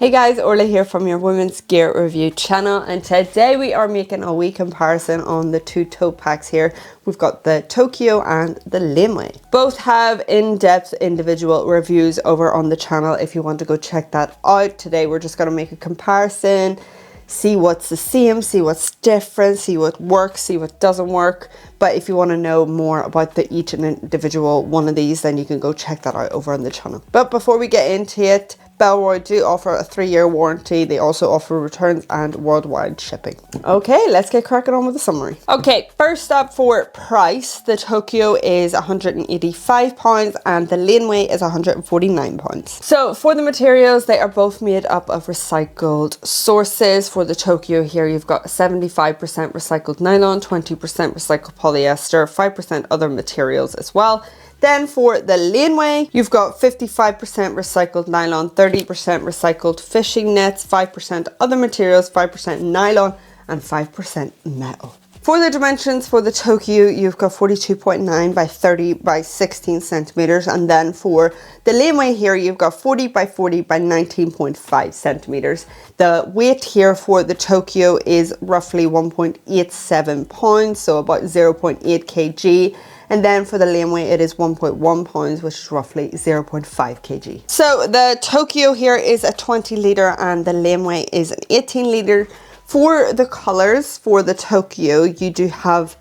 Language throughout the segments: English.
Hey guys, Orla here from your women's gear review channel, and today we are making a wee comparison on the two tote packs here. We've got the Tokyo and the Laneway. Both have in-depth individual reviews over on the channel if you want to go check that out. Today we're just going to make a comparison, see what's the same, see what's different, see what works, see what doesn't work. But if you want to know more about each and individual one of these, then you can go check that out over on the channel. But before we get into it, Bellroy do offer a 3-year warranty. They also offer returns and worldwide shipping. Okay, let's get cracking on with the summary. Okay, first up for price, the Tokyo is £185 and the Laneway is £149. So for the materials, they are both made up of recycled sources. For the Tokyo here, you've got 75% recycled nylon, 20% recycled polyester, 5% other materials as well. Then for the Laneway, you've got 55% recycled nylon, 30% recycled fishing nets, 5% other materials, 5% nylon, and 5% metal. For the dimensions for the Tokyo, you've got 42.9 by 30 by 16 centimeters. And then for the Laneway here, you've got 40 by 40 by 19.5 centimeters. The weight here for the Tokyo is roughly 1.87 pounds, so about 0.8 kg. And then for the Laneway, it is 1.1 pounds, which is roughly 0.5 kg. So the Tokyo here is a 20 litre and the Laneway is an 18 litre. For the colours for the Tokyo, you do have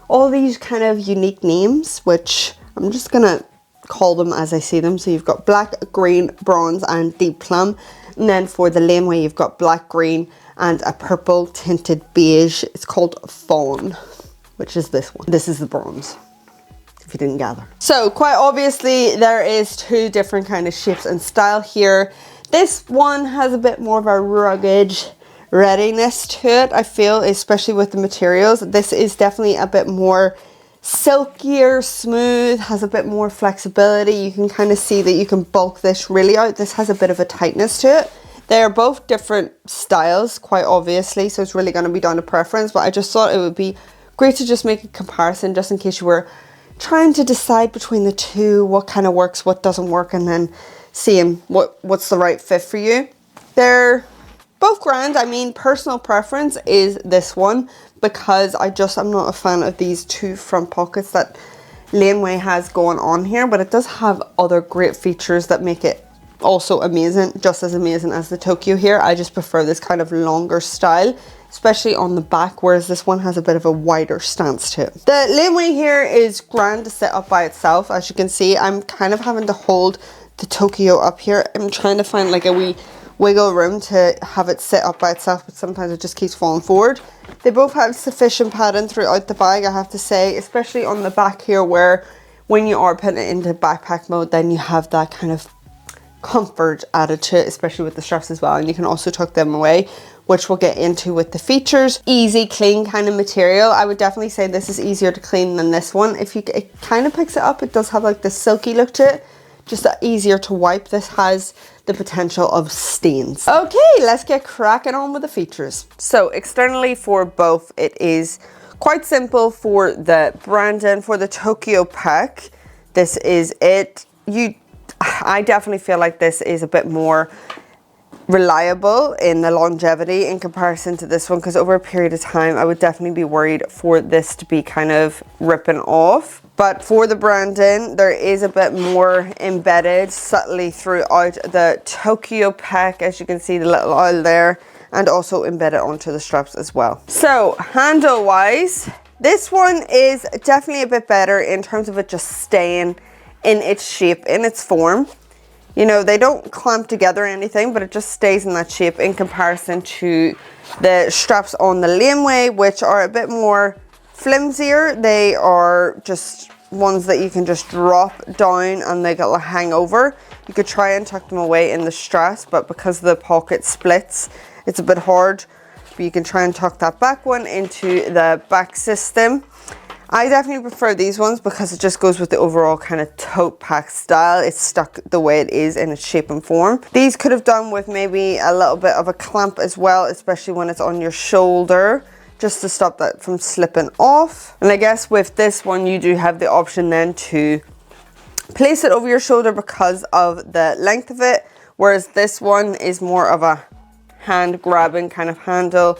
all these kind of unique names, which I'm just going to call them as I see them. So you've got black, green, bronze and deep plum. And then for the Laneway, you've got black, green and a purple tinted beige. It's called Fawn, which is this one. This is the bronze, if you didn't gather. So quite obviously there is two different kind of shapes and style here. This one has a bit more of a rugged readiness to it, I feel, especially with the materials. This is definitely a bit more silkier, smooth, has a bit more flexibility. You can kind of see that you can bulk this really out. This has a bit of a tightness to it. They're both different styles, quite obviously, so it's really going to be down to preference, but I just thought it would be great to just make a comparison just in case you were trying to decide between the two, what kind of works, what doesn't work, and then seeing what's the right fit for you. They're both grand. I mean, personal preference is this one because I'm not a fan of these two front pockets that Laneway has going on here, but it does have other great features that make it also amazing, just as amazing as the Tokyo here. I just prefer this kind of longer style, especially on the back, whereas this one has a bit of a wider stance to it. The Laneway here is grand to set up by itself. As you can see, I'm kind of having to hold the Tokyo up here. I'm trying to find like a wee wiggle room to have it set up by itself, but sometimes it just keeps falling forward. They both have sufficient padding throughout the bag, I have to say, especially on the back here, where when you are putting it into backpack mode, then you have that kind of comfort added to it, especially with the straps as well, and you can also tuck them away, which we'll get into with the features. Easy clean kind of material. I would definitely say this is easier to clean than this one. It kind of picks it up. It does have like the silky look to it, just easier to wipe. This has the potential of stains. Okay, let's get cracking on with the features. So externally for both, it is quite simple for the branding. For the Tokyo pack, this is it. I definitely feel like this is a bit more reliable in the longevity in comparison to this one, because over a period of time I would definitely be worried for this to be kind of ripping off. But for the branding, there is a bit more embedded subtly throughout the Tokyo pack, as you can see the little oil there, and also embedded onto the straps as well. So handle wise, this one is definitely a bit better in terms of it just staying in its shape, in its form. You know, they don't clamp together or anything, but it just stays in that shape in comparison to the straps on the Laneway, which are a bit more flimsier. They are just ones that you can just drop down and they will hang over. You could try and tuck them away in the straps, but because the pocket splits, it's a bit hard. But you can try and tuck that back one into the back system. I definitely prefer these ones because it just goes with the overall kind of tote pack style. It's stuck the way it is in its shape and form. These could have done with maybe a little bit of a clamp as well, especially when it's on your shoulder, just to stop that from slipping off. And I guess with this one, you do have the option then to place it over your shoulder because of the length of it, whereas this one is more of a hand grabbing kind of handle.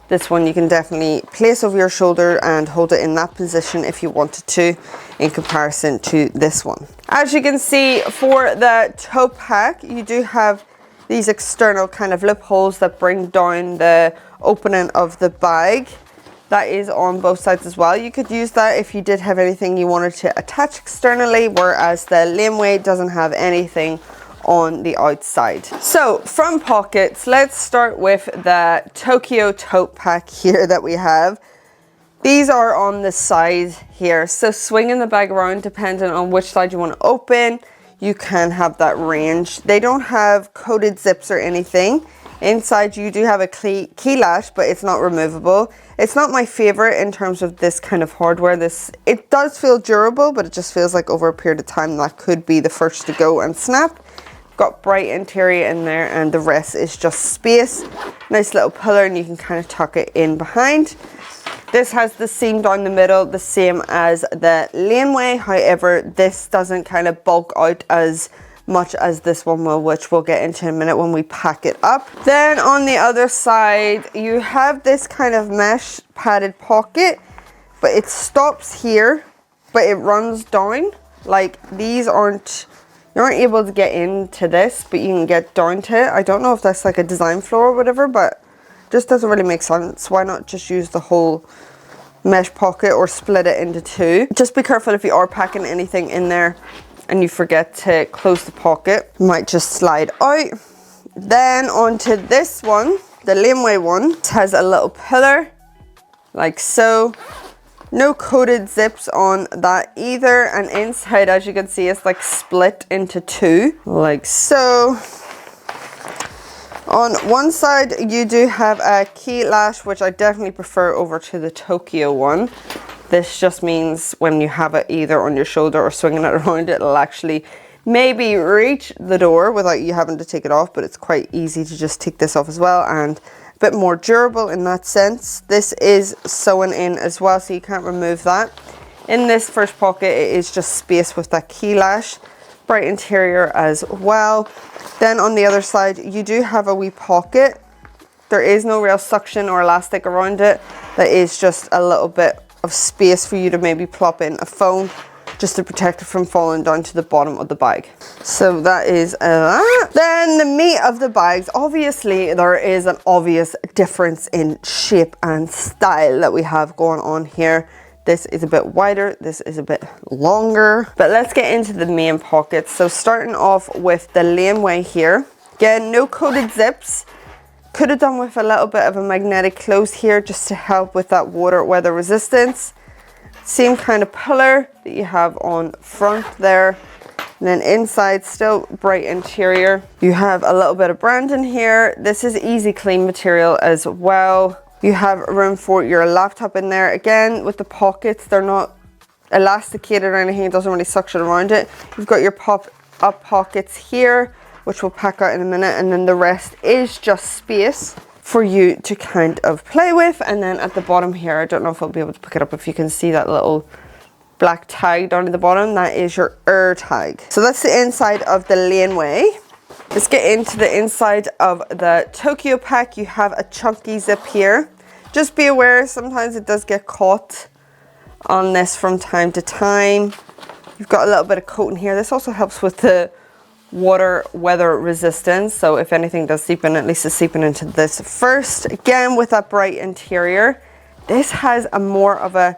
This one you can definitely place over your shoulder and hold it in that position if you wanted to, in comparison to this one. As you can see, for the Totepack, you do have these external kind of lip holes that bring down the opening of the bag. That is on both sides as well. You could use that if you did have anything you wanted to attach externally, whereas the Laneway doesn't have anything on the outside. So from pockets, let's start with the Tokyo Totepack here that we have. These are on the side here, so swinging the bag around, depending on which side you want to open, you can have that range. They don't have coated zips or anything. Inside you do have a key lash, but it's not removable. It's not my favorite in terms of this kind of hardware. It does feel durable, but it just feels like over a period of time that could be the first to go and snap. Got bright interior in there, and the rest is just space. Nice little pillar, and you can kind of tuck it in behind. This has the seam down the middle, the same as the Laneway. However, this doesn't kind of bulk out as much as this one will, which we'll get into in a minute when we pack it up. Then on the other side, you have this kind of mesh padded pocket, but it stops here, but it runs down. Like, these aren't, you aren't able to get into this, but you can get down to it. I don't know if that's like a design flaw or whatever, but just doesn't really make sense. Why not just use the whole mesh pocket or split it into two? Just be careful if you are packing anything in there and you forget to close the pocket, it might just slide out. Then onto this one, the Laneway one. It has a little pillar like so. No coated zips on that either, and inside, as you can see, it's like split into two like so. On one side you do have a key lash, which I definitely prefer over to the Tokyo one. This just means when you have it either on your shoulder or swinging it around, it'll actually maybe reach the door without you having to take it off, but it's quite easy to just take this off as well, and a bit more durable in that sense. This is sewn in as well, so you can't remove that. In this first pocket, it is just space with that key lash. Bright interior as well. Then on the other side, you do have a wee pocket. There is no real suction or elastic around it. That is just a little bit of space for you to maybe plop in a phone, just to protect it from falling down to the bottom of the bag. So that is that. Then the meat of the bags, obviously there is an obvious difference in shape and style that we have going on here. This is a bit wider, this is a bit longer. But let's get into the main pockets. So starting off with the Laneway here. Again, no coated zips. Could have done with a little bit of a magnetic close here just to help with that water weather resistance. Same kind of pillar that you have on front there. And then inside, still bright interior. You have a little bit of branding here. This is easy clean material as well. You have room for your laptop in there. Again, with the pockets, they're not elasticated or anything. It doesn't really suction around it. You've got your pop-up pockets here, which we'll pack out in a minute. And then the rest is just space for you to kind of play with. And then at the bottom here, I don't know if I'll be able to pick it up if you can see that little black tag down at the bottom. That is your air tag. So that's the inside of the Laneway. Let's get into the inside of the Tokyo pack. You have a chunky zip here. Just be aware, sometimes it does get caught on this from time to time. You've got a little bit of coating here. This also helps with the water weather resistance. So if anything does seep in, at least it's seeping into this first. Again, with that bright interior, this has a more of a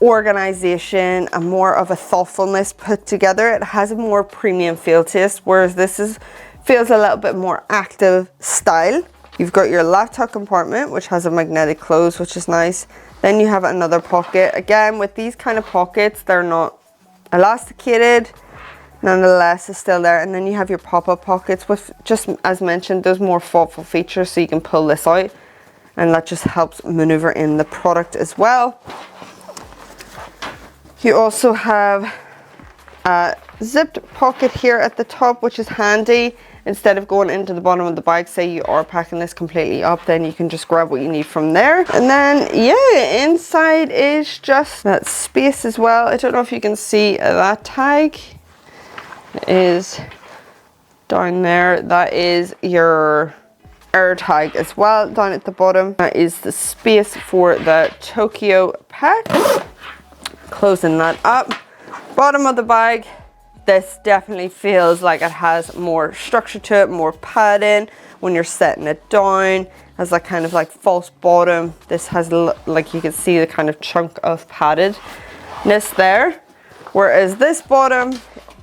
organization, a more of a thoughtfulness put together. It has a more premium feel to it, whereas this feels a little bit more active style. You've got your laptop compartment, which has a magnetic close, which is nice. Then you have another pocket. Again, with these kind of pockets, they're not elasticated, nonetheless it's still there. And then you have your pop-up pockets with, just as mentioned, those more thoughtful features, so you can pull this out, and that just helps maneuver in the product as well. You also have a zipped pocket here at the top, which is handy. Instead of going into the bottom of the bag, say you are packing this completely up, then you can just grab what you need from there. And then, yeah, inside is just that space as well. I don't know if you can see that tag. It is Down there, that is your air tag as well. Down at the bottom, that is the space for the Tokyo pack. Closing that up. Bottom of the bag, this definitely feels like it has more structure to it, more padding when you're setting it down. Has that kind of like false bottom. This has, like, you can see the kind of chunk of paddedness there. Whereas this bottom,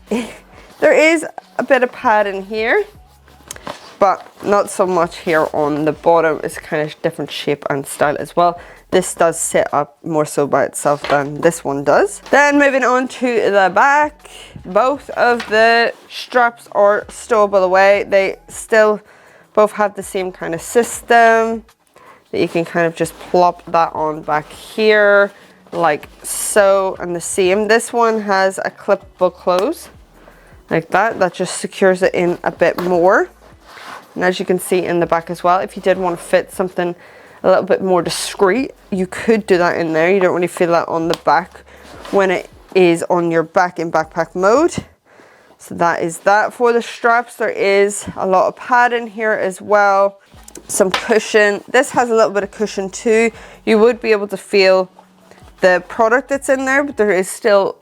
there is a bit of padding here, but not so much here on the bottom. It's kind of different shape and style as well. This does sit up more so by itself than this one does. Then moving on to the back, both of the straps are stowable away. They still both have the same kind of system that you can kind of just plop that on back here like so, and the same. This one has a clippable close like that. That just secures it in a bit more. And as you can see in the back as well, if you did want to fit something a little bit more discreet, you could do that in there. You don't really feel that on the back when it is on your back in backpack mode. So that is that for the straps. There is a lot of padding here as well. Some cushion. This has a little bit of cushion too. You would be able to feel the product that's in there, but there is still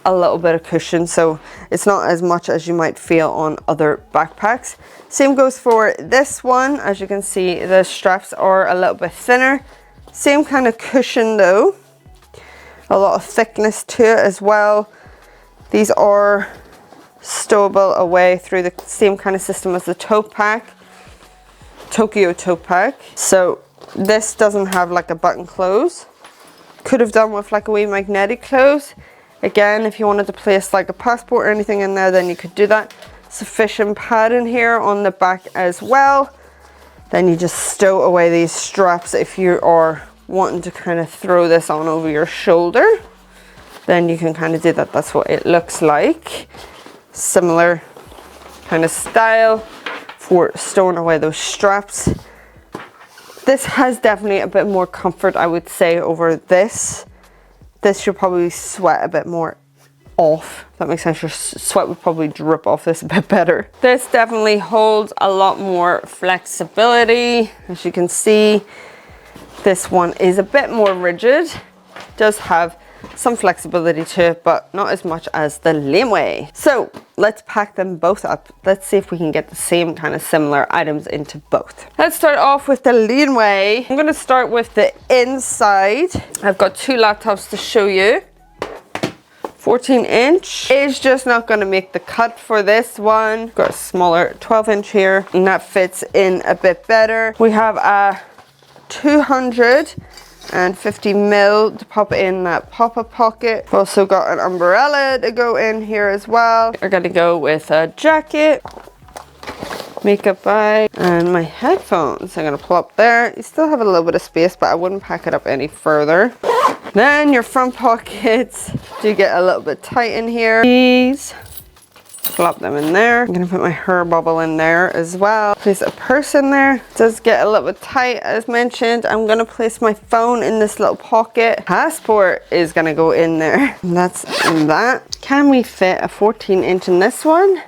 a little bit of cushion, so it's not as much as you might feel on other backpacks. Same goes for this one. As you can see, the straps are a little bit thinner. Same kind of cushion though. A lot of thickness to it as well. These are stowable away through the same kind of system as the Totepack, Tokyo Totepack. So this doesn't have like a button close. Could have done with like a wee magnetic close. Again, if you wanted to place like a passport or anything in there, then you could do that. Sufficient padding here on the back as well. Then you just stow away these straps if you are wanting to kind of throw this on over your shoulder. Then you can kind of do that. That's what it looks like. Similar kind of style for stowing away those straps. This has definitely a bit more comfort, I would say, over this. This you'll probably sweat a bit more off. If that makes sense. Your sweat would probably drip off this a bit better. This definitely holds a lot more flexibility. As you can see, this one is a bit more rigid. Does have some flexibility to it, but not as much as the Laneway. So let's pack them both up. Let's see if we can get the same kind of similar items into both. Let's start off with the Laneway. I'm going to start with the inside. I've got two laptops to show you. 14-inch is just not going to make the cut for this one. Got a smaller 12-inch here, and that fits in a bit better. We have a 250 mil to pop in that pop-up pocket. We've also got an umbrella to go in here as well. We're gonna go with a jacket, makeup bag, and my headphones. I'm gonna pull up there. You still have a little bit of space, but I wouldn't pack it up any further. Then your front pockets do get a little bit tight in here. These, flop them in there. I'm gonna put my hair bubble in there as well. Place a purse in there. It does get a little bit tight as mentioned. I'm gonna place my phone in this little pocket. Passport is gonna go in there. And that's that. Can we fit a 14-inch in this one?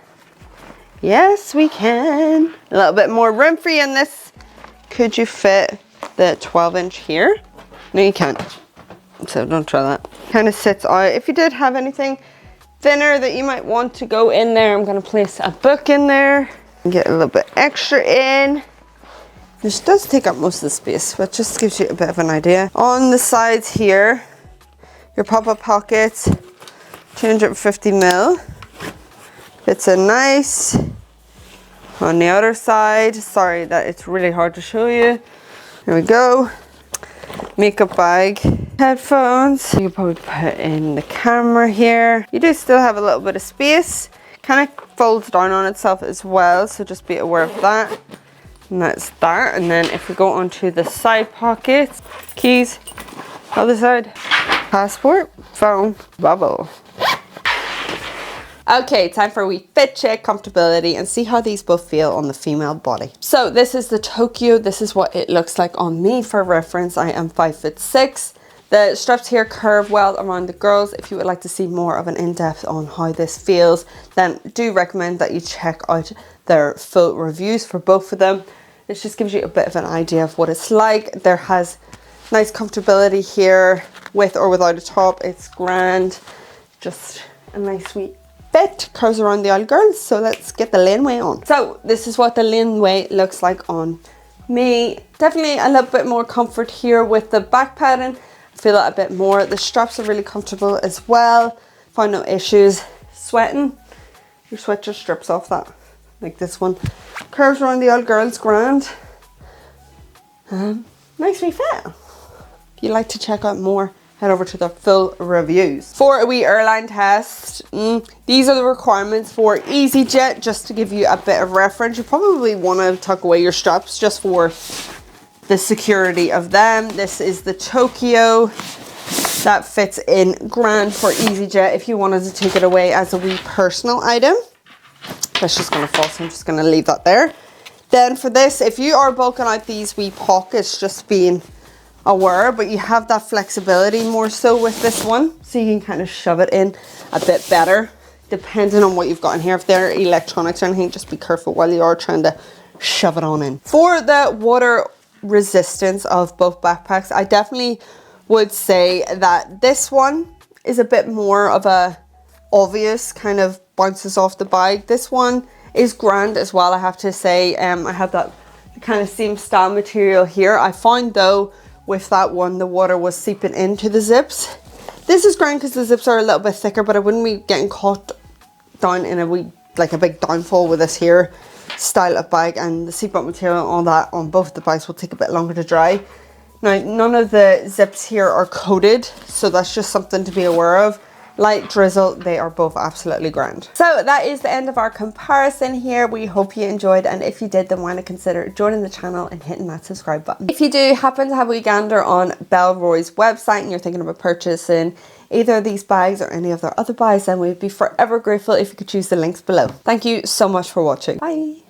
Yes, we can. A little bit more room for you in this. Could you fit the 12-inch here? No, you can't. So don't try that. Kind of sits out. If you did have anything thinner that you might want to go in there, I'm going to place a book in there and get a little bit extra in. This does take up most of the space, but just gives you a bit of an idea. On the sides here, your pop-up pockets, 250 mil. Fits in nice. On the other side, sorry that it's really hard to show you. There we go. Makeup bag, headphones. You could probably put in the camera here. You do still have a little bit of space. Kind of folds down on itself as well, so just be aware of that. And that's that. And then if we go onto the side pockets, keys, other side, passport, phone, bubble. Okay, time for a wee fit check, comfortability, and see how these both feel on the female body. So this is the Tokyo. This is what it looks like on me. For reference, I am 5'6". The straps here curve well around the girls. If you would like to see more of an in-depth on how this feels, then do recommend that you check out their full reviews for both of them. This just gives you a bit of an idea of what it's like. There has nice comfortability here with or without a top. It's grand. Just a nice sweet fit. Curves around the aisle, girls. So let's get the laneway on. So this is what the laneway looks like on me. Definitely a little bit more comfort here with the back padding. Feel it a bit more. The straps are really comfortable as well. Found no issues sweating. You sweat your strips off that, like this one. Curves around the aisle, girls, grand. Nice wee fit. If you'd like to check out more, head over to the full reviews. For a wee airline test, these are the requirements for EasyJet. Just to give you a bit of reference, you probably want to tuck away your straps just for the security of them. This is the Tokyo. That fits in grand for EasyJet if you wanted to take it away as a wee personal item. That's just going to fall, so I'm just going to leave that there. Then for this, if you are bulking out these wee pockets, just being aware, but you have that flexibility more so with this one, so you can kind of shove it in a bit better depending on what you've got in here. If they're electronics or anything, just be careful while you are trying to shove it on in. For the water resistance of both backpacks, I definitely would say that this one is a bit more of a obvious, kind of bounces off the bag. This one is grand as well, I have to say. I have that kind of same style material here. I found though with that one the water was seeping into the zips. This is grand because the zips are a little bit thicker, but I wouldn't be getting caught down in a wee, like a big downfall with this here style of bag, and the seatbelt material and all that on both the bags will take a bit longer to dry. Now, none of the zips here are coated, so that's just something to be aware of. Light drizzle, they are both absolutely grand. So that is the end of our comparison here. We hope you enjoyed, and if you did, then why not consider joining the channel and hitting that subscribe button. If you do happen to have a wee gander on Bellroy's website and you're thinking about purchasing either of these bags or any of their other bags, then we'd be forever grateful if you could choose the links below. Thank you so much for watching. Bye.